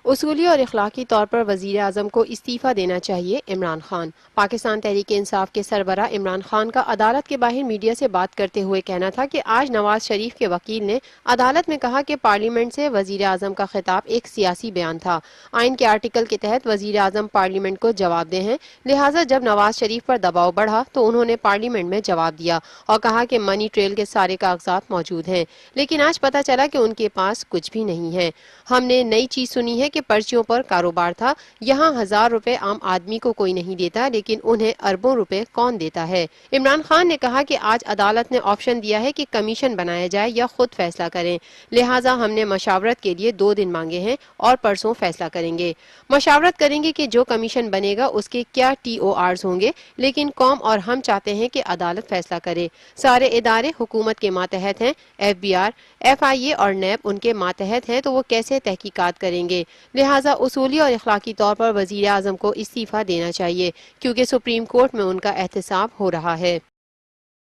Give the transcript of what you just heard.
اصولی اور اخلاقی طور پر وزیر اعظم کو استعفیٰ دینا چاہیے عمران خان۔ پاکستان تحریک انصاف کے سربراہ عمران خان کا عدالت کے باہر میڈیا سے بات کرتے ہوئے کہنا تھا کہ آج نواز شریف کے وکیل نے عدالت میں کہا کہ پارلیمنٹ سے وزیر اعظم کا خطاب ایک سیاسی بیان تھا۔ آئین کے آرٹیکل کے تحت وزیر اعظم پارلیمنٹ کو جواب دہ ہیں، لہٰذا جب نواز شریف پر دباؤ بڑھا تو انہوں نے پارلیمنٹ میں جواب دیا اور کہا کہ منی ٹریل کے سارے کاغذات موجود ہیں، لیکن آج پتہ چلا کہ ان کے پاس کچھ بھی نہیں ہے۔ ہم نے نئی چیز سنی ہے کہ پرچیوں پر کاروبار تھا، یہاں 1000 روپے عام آدمی کو کوئی نہیں دیتا، لیکن انہیں اربوں روپے کون دیتا ہے۔ عمران خان نے کہا کہ آج عدالت نے آپشن دیا ہے کہ کمیشن بنایا جائے یا خود فیصلہ کریں، لہٰذا ہم نے مشاورت کے لیے 2 دن مانگے ہیں اور پرسوں فیصلہ کریں گے۔ مشاورت کریں گے کہ جو کمیشن بنے گا اس کے کیا TORs ہوں گے، لیکن قوم اور ہم چاہتے ہیں کہ عدالت فیصلہ کرے۔ سارے ادارے حکومت کے ماتحت ہیں، FBR، FIA اور نیب ان کے ماتحت ہیں، تو وہ کیسے تحقیقات کریں گے؟ لہٰذا اصولی اور اخلاقی طور پر وزیر اعظم کو استعفیٰ دینا چاہیے، کیونکہ سپریم کورٹ میں ان کا احتساب ہو رہا ہے۔